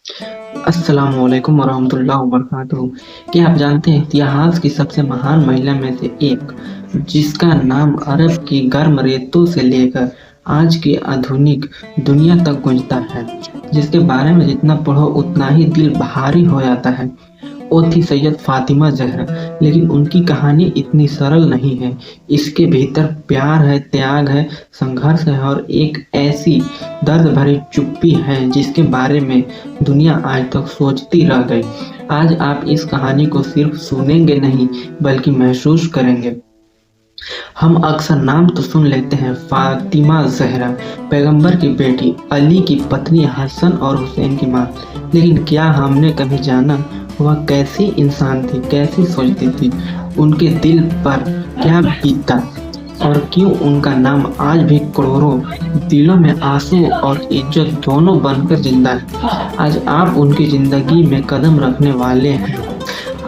अस्सलामुअलैकुम वरहमतुल्लाहि वबरकातुहू। क्या आप जानते हैं इतिहास की सबसे महान महिला में से एक, जिसका नाम अरब की गर्म रेतों से लेकर आज की आधुनिक दुनिया तक गूंजता है, जिसके बारे में जितना पढ़ो उतना ही दिल भारी हो जाता है, वो थी सैयद फातिमा ज़हरा। लेकिन उनकी कहानी इतनी सरल नहीं है। इसके भीतर प्यार है, त्याग है, संघर्ष है और एक ऐसी दर्द भरी चुप्पी है जिसके बारे में दुनिया आज तक सोचती रह गई। आज आप इस कहानी को सिर्फ सुनेंगे नहीं बल्कि महसूस करेंगे। हम अक्सर नाम तो सुन लेते हैं, फातिमा ज़हरा, पैगंबर की बेटी, अली की पत्नी, हसन और हुसैन की माँ। लेकिन क्या हमने कभी जाना वह कैसी इंसान थी, कैसी सोचती थी, उनके दिल पर क्या बीतता और क्यों उनका नाम आज भी करोड़ों दिलों में आंसू और इज्जत दोनों बनकर जिंदा है। आज आप उनकी जिंदगी में कदम रखने वाले हैं।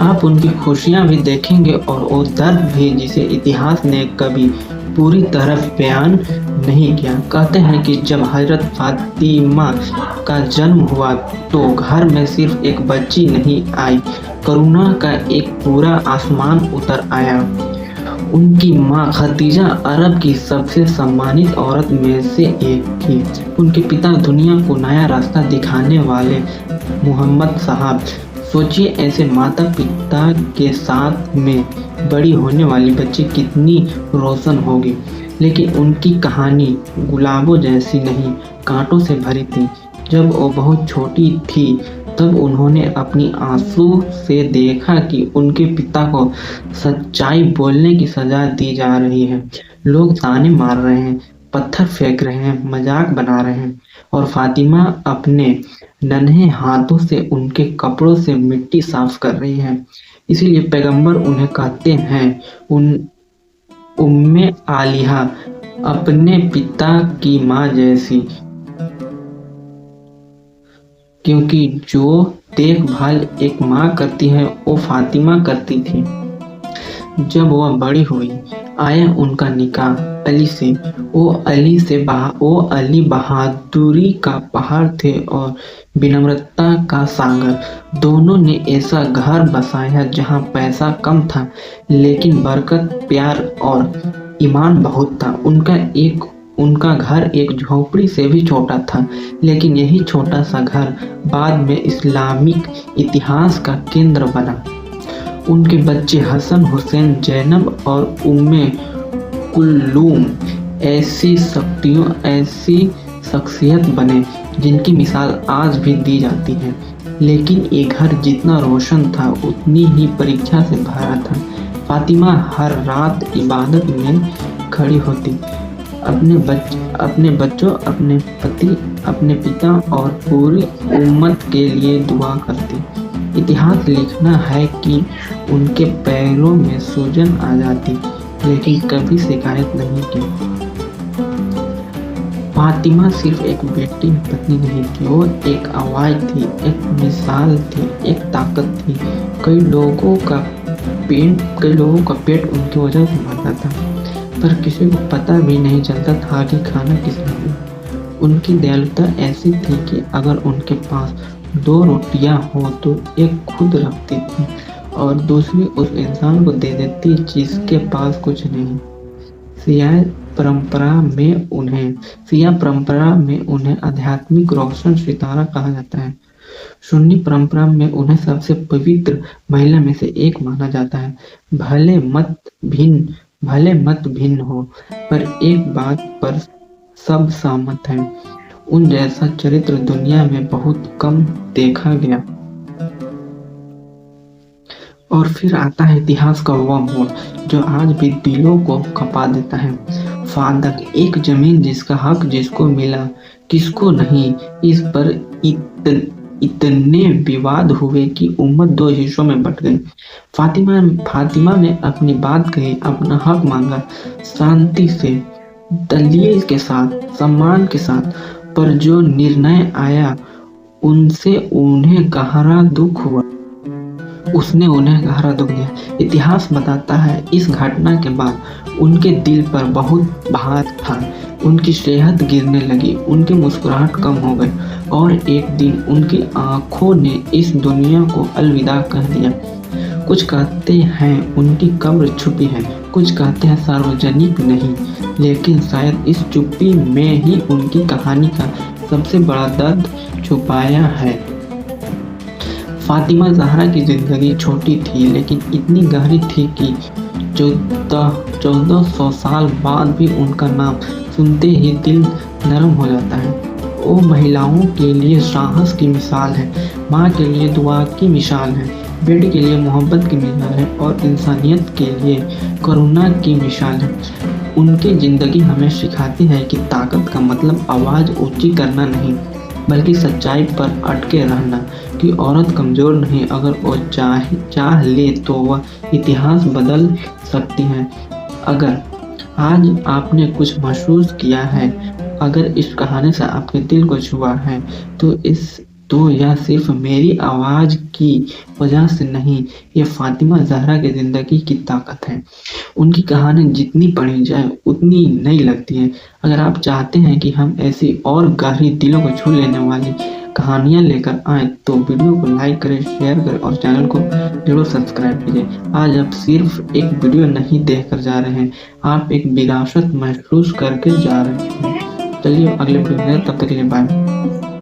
आप उनकी खुशियां भी देखेंगे और वो दर्द भी जिसे इतिहास ने कभी पूरी तरह बयान नहीं किया। कहते हैं कि जब हजरत फातिमा का जन्म हुआ तो घर में सिर्फ एक बच्ची नहीं आई, करुणा का एक पूरा आसमान उतर आया। उनकी माँ खदीजा अरब की सबसे सम्मानित औरत में से एक थी। उनके पिता दुनिया को नया रास्ता दिखाने वाले मोहम्मद साहब। सोचिए ऐसे माता पिता के साथ में बड़ी होने वाली बच्ची कितनी रोशन होगी। लेकिन उनकी कहानी गुलाबों जैसी नहीं, कांटों से भरी थी। जब वो बहुत छोटी थी तब उन्होंने अपनी आंसू से देखा कि उनके पिता को सच्चाई बोलने की सजा दी जा रही है। लोग ताने मार रहे हैं, पत्थर फेंक रहे हैं, मजाक बना रहे हैं और फातिमा अपने नन्हे हाथों से उनके कपड़ों से मिट्टी साफ कर रही है। इसीलिए पैगंबर उन्हें कहते हैं उम्मे आलिहा, अपने पिता की माँ जैसी, क्योंकि जो देखभाल एक माँ करती है वो फातिमा करती थी। जब वह बड़ी हुई आया उनका निकाह अली से। वो अली बहादुरी का पहाड़ थे और विनम्रता का सागर। दोनों ने ऐसा घर बसाया जहाँ पैसा कम था लेकिन बरकत, प्यार और ईमान बहुत था। उनका घर एक झोपड़ी से भी छोटा था, लेकिन यही छोटा सा घर बाद में इस्लामिक इतिहास का केंद्र बना। उनके बच्चे हसन, हुसैन, जैनब और उम्मे कुल्लूम ऐसी शख्सियत बने जिनकी मिसाल आज भी दी जाती है। लेकिन ये घर जितना रोशन था उतनी ही परीक्षा से भरा था। फातिमा हर रात इबादत में खड़ी होती, अपने बच्चों, अपने पति, अपने पिता और पूरी उम्मत के लिए दुआ करती। इतिहास लिखना है कि उनके पैरों में सूजन आ जाती लेकिन कभी शिकायत नहीं की। फातिमा सिर्फ एक बेटी पत्नी नहीं थी, वो एक आवाज थी, एक मिसाल थी, एक ताकत थी। कई लोगों का पेट उनकी वजह से भरता था, पर किसी को पता भी नहीं चलता था कि खाना किसने दिया। उनकी दयालुता ऐसी थी कि अगर उनके पास 2 रोटियां हो तो एक खुद रखती थी और दूसरी उस इंसान को दे देती जिसके पास कुछ नहीं। शिया परंपरा में उन्हें आध्यात्मिक रोशन सितारा कहा जाता है। सुन्नी परंपरा में उन्हें सबसे पवित्र महिला में से एक माना जाता है। भले मत भिन्न हो, पर एक बात पर सब सहमत हैं, उन जैसा चरित्र दुनिया में बहुत कम देखा गया। और फिर आता है इतिहास का वह मोड़ जो आज भी दिलों को खपा देता है। फादक, एक जमीन जिसका हक जिसको मिला किसको नहीं, इस पर इतने विवाद हुए कि उम्मत 2 हिस्सों में बट गई। फातिमा ने अपनी बात कही, अपना हक मांगा, शांति से, दलील के साथ, सम्मान के साथ। पर जो निर्णय आया उसने उन्हें गहरा दुख दिया। इतिहास बताता है इस घटना के बाद उनके दिल पर बहुत भार था। उनकी सेहत गिरने लगी, उनकी मुस्कुराहट कम हो गई और एक दिन उनकी आंखों ने इस दुनिया को अलविदा कह दिया। कुछ कहते हैं उनकी कब्र छुपी है, कुछ कहते हैं सार्वजनिक नहीं, लेकिन शायद इस चुप्पी में ही उनकी कहानी का सबसे बड़ा दर्द छुपाया है। फातिमा ज़हरा की ज़िंदगी छोटी थी लेकिन इतनी गहरी थी कि 1400 साल बाद भी उनका नाम सुनते ही दिल नरम हो जाता है। वो महिलाओं के लिए साहस की मिसाल है, माँ के लिए दुआ की मिसाल है, बेटे के लिए मोहब्बत की मिसाल है और इंसानियत के लिए करुणा की मिसाल है। उनकी ज़िंदगी हमें सिखाती है कि ताकत का मतलब आवाज़ ऊंची करना नहीं, बल्कि सच्चाई पर अटके रहना, कि औरत कमज़ोर नहीं, अगर वो चाह ले तो वह इतिहास बदल सकती है। अगर आज आपने कुछ महसूस किया है, अगर इस कहानी से आपके दिल को छुआ है, तो यह सिर्फ मेरी आवाज़ की वजह से नहीं, ये फातिमा ज़हरा की ज़िंदगी की ताकत है। उनकी कहानी जितनी पढ़ी जाए उतनी नई लगती है। अगर आप चाहते हैं कि हम ऐसी और गहरी दिलों को छू लेने वाली कहानियाँ लेकर आएँ तो वीडियो को लाइक करें, शेयर करें और चैनल को जरूर सब्सक्राइब कीजिए। आज आप सिर्फ एक वीडियो नहीं देख कर जा रहे हैं, आप एक विरासत महसूस करके जा रहे हैं। चलिए अगले वीडियो में, तब तक के लिए बाय।